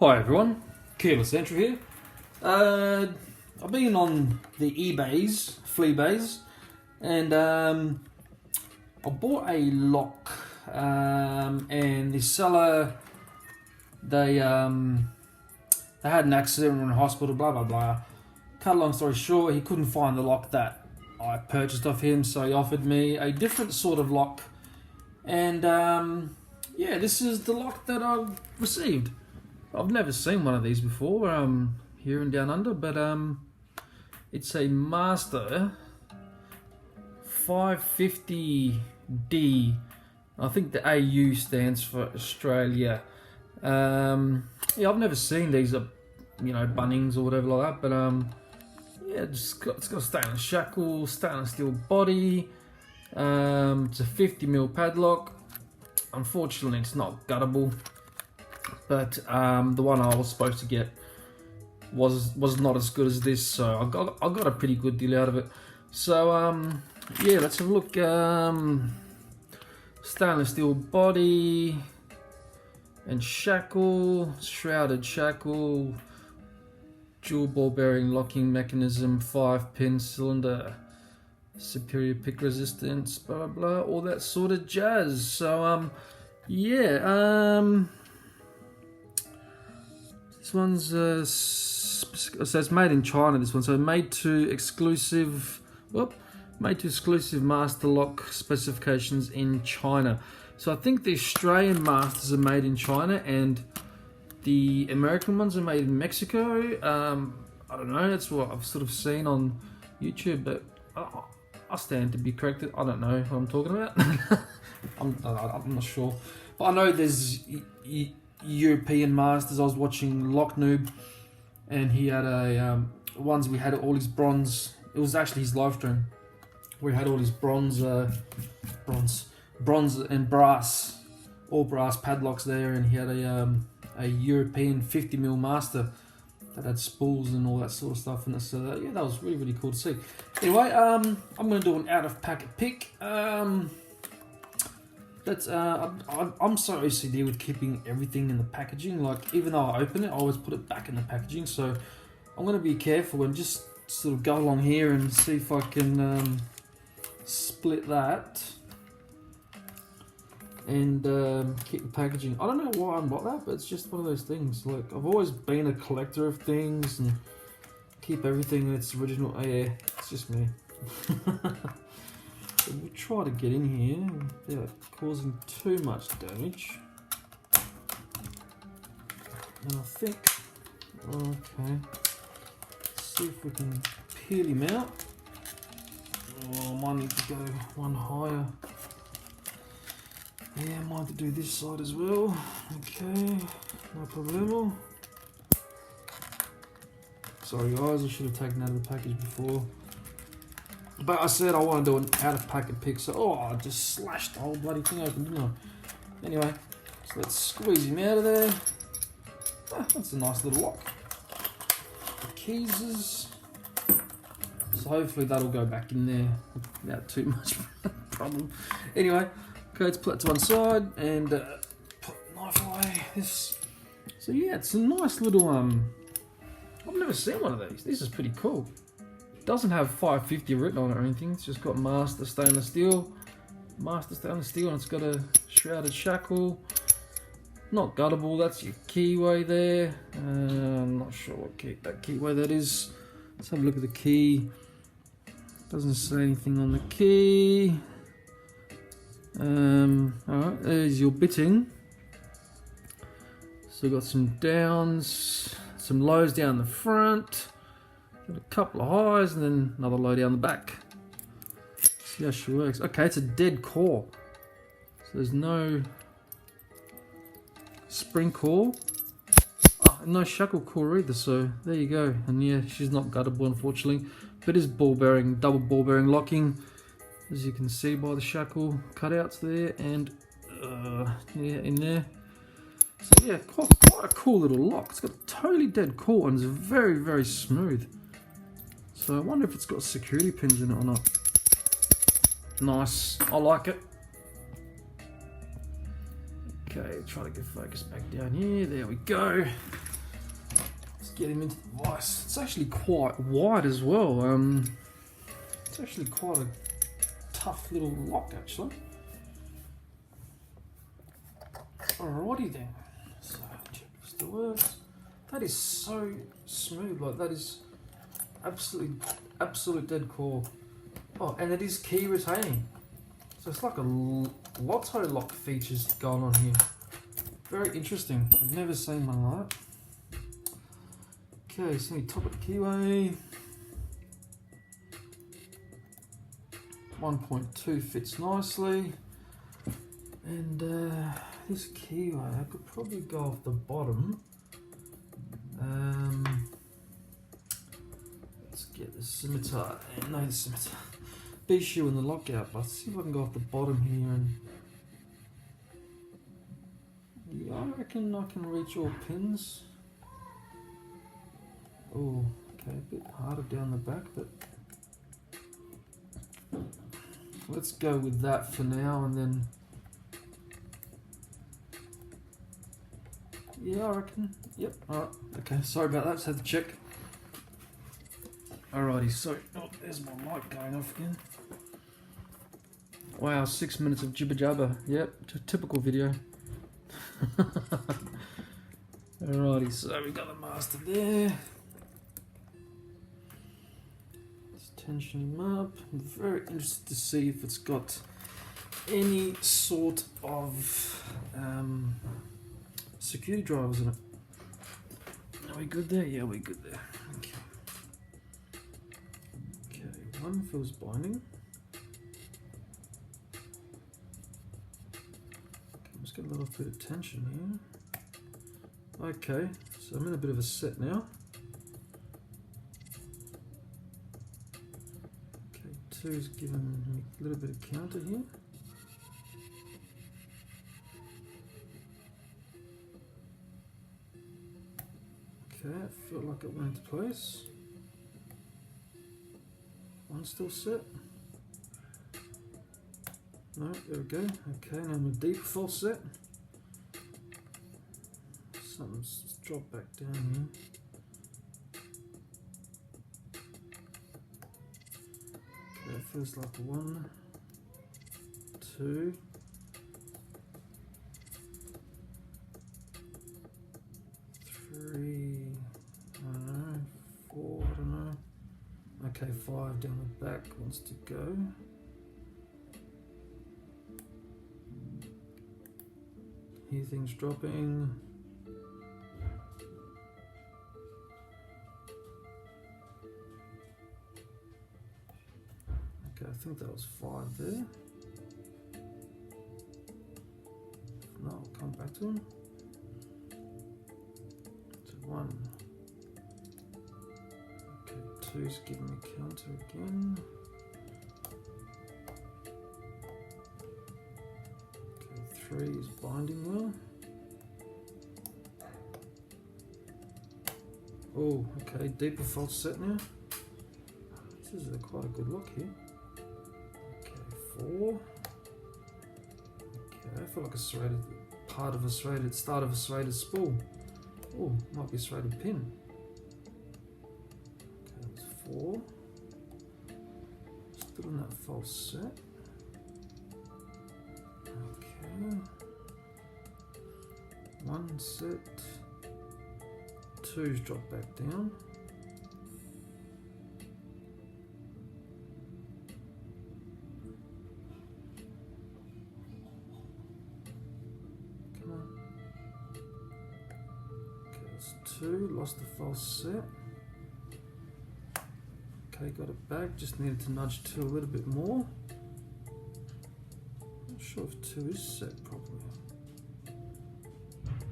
Hi everyone, Careless Entry here. I've been on the eBays, Fleabays, and I bought a lock, and the seller, they had an accident in hospital, blah blah blah. Cut a long story short, he couldn't find the lock that I purchased off him, so he offered me a different sort of lock, and yeah, this is the lock that I've received. I've never seen one of these before, here and down under, but it's a Master 550D. I think the AU stands for Australia. Yeah, I've never seen these at, Bunnings or whatever like that, but yeah, it's got a stainless shackle, stainless steel body. It's a 50mm padlock. Unfortunately, it's not guttable. But the one I was supposed to get was not as good as this, so I got a pretty good deal out of it. So yeah, let's have a look. Stainless steel body and shackle, shrouded shackle, dual ball bearing locking mechanism, 5-pin cylinder, superior pick resistance, blah blah, all that sort of jazz. So yeah, this one's so it's made in China. This one, so made to exclusive master lock specifications in China. So I think the Australian masters are made in China and the American ones are made in Mexico. I don't know. That's what I've sort of seen on YouTube, but I stand to be corrected. I don't know what I'm talking about. I'm not sure, but I know there's European masters. I was watching Lock Noob, and he had a ones we had all his bronze. It was actually his live stream where he had all his bronze and brass, all brass padlocks there, and he had a European 50mm master that had spools and all that sort of stuff. And so yeah, that was really cool to see. Anyway, I'm going to do an out of packet pick. That's I'm so OCD with keeping everything in the packaging. Like, even though I open it, I always put it back in the packaging. So I'm going to be careful and just sort of go along here and see if I can split that and keep the packaging. I don't know why I'm like that, but it's just one of those things. Like, I've always been a collector of things and keep everything in its original. Oh yeah, it's just me. So we'll try to get in here without causing too much damage. And I think, okay, let's see if we can peel him out. Oh, I might need to go one higher. Yeah, I might have to do this side as well. Okay, no problemo. Sorry guys, I should have taken out of the package before. But I said I want to do an out of packet pick, so I just slashed the whole bloody thing open, didn't I? Anyway, so let's squeeze him out of there. That's a nice little lock. The keys is, so hopefully that'll go back in there without too much problem. Anyway, okay, let's put that to one side and put the knife away. This, so yeah, it's a nice little I've never seen one of these. This is pretty cool. Doesn't have 550 written on it or anything. It's just got Master stainless steel, and it's got a shrouded shackle. Not guttable. That's your keyway there. I'm not sure what that keyway that is. Let's have a look at the key. Doesn't say anything on the key. Alright, there's your bitting. So we've got some downs, some lows down the front. Got a couple of highs and then another low down the back. See how she works. Okay, it's a dead core. So there's no spring core. Oh, no shackle core either, so there you go. And yeah, she's not guttable unfortunately. But it is ball bearing, double ball bearing locking. As you can see by the shackle cutouts there and yeah, in there. So yeah, quite a cool little lock. It's got a totally dead core and it's very smooth. So I wonder if it's got security pins in it or not. Nice, I like it. Okay, try to get focus back down here. There we go. get him into the vise. It's actually quite wide as well. It's actually quite a tough little lock actually. Alrighty then. So check if it still works. That is so smooth. Like that is absolute dead core. Oh, and it is key retaining. So it's like a lotto lock features going on here. Very interesting. I've never seen one like that. Okay, so we top it keyway. 1.2 fits nicely. And this keyway, I could probably go off the bottom. Let's get the scimitar. No, the scimitar. Bishu and the lockout. But let's see if I can go off the bottom here and. Yeah, I reckon I can reach all pins. Oh, okay, a bit harder down the back, but let's go with that for now, and then yeah, I reckon. Yep. All right. Okay. Sorry about that. Just had to check. Alrighty. So, oh, there's my light going off again. Wow, 6 minutes of jibber jabber. Yep, typical video. Alrighty, so we've got the master there. Let's tension him up. I'm very interested to see if it's got any sort of security drivers in it. Are we good there? Yeah, we're good there. Okay. Okay, one feels binding. Get a little bit of tension here. Okay, so I'm in a bit of a set now. Okay, 2's giving me a little bit of counter here. Okay, I feel like it went into place. 1 still set. No, there we go. Okay, now I'm a deep false set. Something's dropped back down here. Okay, it feels like 1, 2. 3, I don't know, 4, I don't know. Okay, 5 down the back wants to go. Here things dropping. Okay, I think that was 5 there. No, I'll come back to him. So 1. Okay, 2's giving me counter again. Okay, 3 is binding now. Oh, okay, deeper false set now. This is quite a good look here. Okay, 4. Okay, I feel like a serrated part of a serrated start of a serrated spool. Oh, might be a serrated pin. Okay, that's 4. Still in that false set. Okay. 1 set. 2's dropped back down. Come on. Okay, that's 2. Lost the false set. Okay, got it back. Just needed to nudge 2 a little bit more. Not sure if 2 is set properly.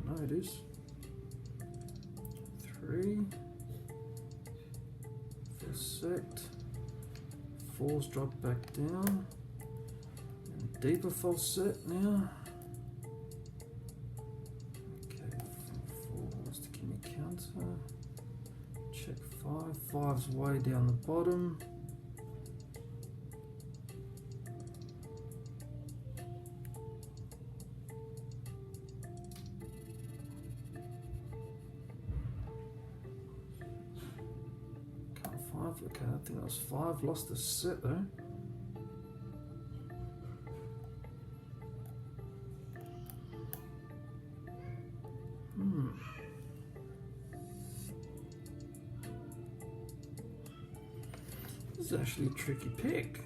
No, it is. 3. First set. 4's dropped back down. And deeper false set now. Okay, 4 wants to give me counter. Check 5. 5's way down the bottom. Okay, I think that was 5. Lost the set though. This is actually a tricky pick.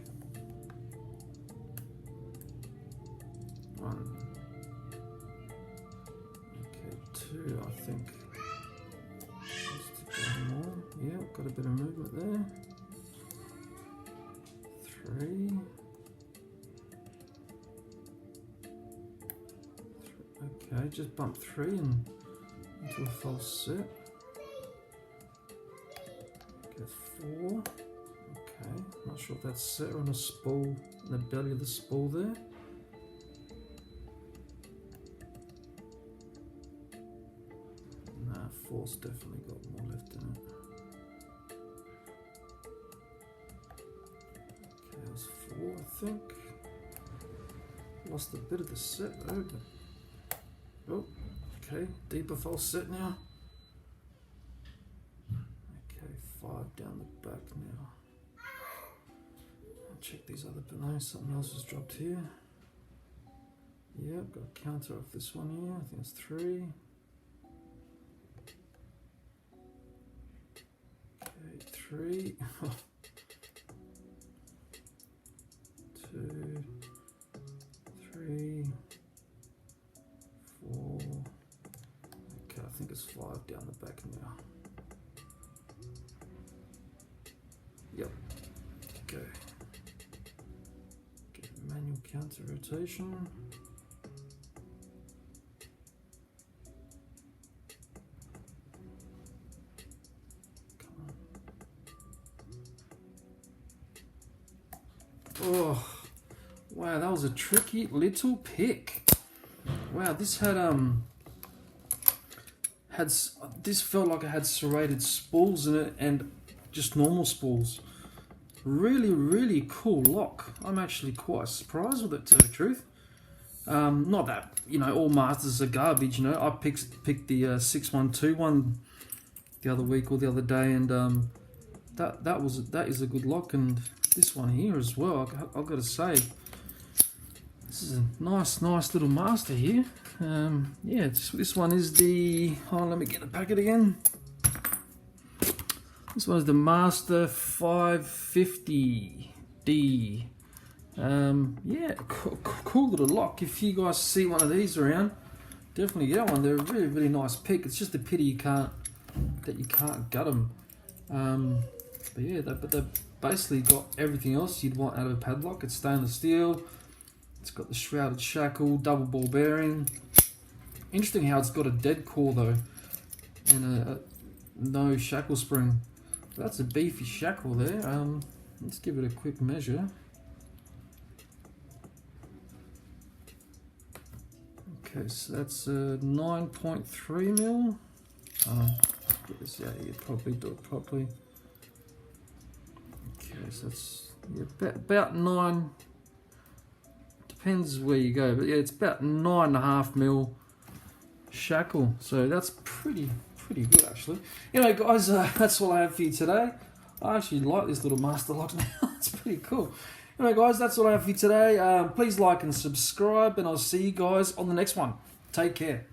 1. Okay, 2, I think. Just to go more. Yeah, got a bit of movement there. 3. Okay, just bump 3 and into a false set. Okay, 4. Okay, not sure if that's set or on a spool in the belly of the spool there. Nah, 4's definitely got more left in it. Okay, that was 4, I think. Lost a bit of the set though, but oh, okay, deeper false set now. Okay, 5 down the back now. I'll check these other bananas, something else has dropped here. Yep, got a counter off this one here, I think it's 3. Okay, 3. 2, 3, 4. Okay, I think it's 5 down the back now. Yep. Okay. Get manual counter rotation. Come on. Oh, wow, that was a tricky little pick. Wow, this had this felt like it had serrated spools in it and just normal spools. Really, really cool lock. I'm actually quite surprised with it, to tell the truth. Not that, you know, all masters are garbage, you know. I picked the 612 one the other week or the other day, and that is a good lock, and this one here as well, I've got to say, this is a nice little master here. Yeah, this one is the, let me get the packet again. This one's the Master 550D. Yeah, cool little lock. If you guys see one of these around, definitely get one. They're a really, really nice pick. It's just a pity you can't gut them. But yeah, they've basically got everything else you'd want out of a padlock. It's stainless steel. It's got the shrouded shackle, double ball bearing. Interesting how it's got a dead core though, and a no shackle spring. That's a beefy shackle there. Let's give it a quick measure. Okay, so that's 9.3 mil. Get this out here properly, do it properly. Okay, so that's about 9. Depends where you go, but yeah, it's about 9.5 mil shackle. So that's pretty good actually. Anyway guys, that's all I have for you today. I actually like this little master lock now. It's pretty cool. Anyway guys, that's all I have for you today. Please like and subscribe, and I'll see you guys on the next one. Take care.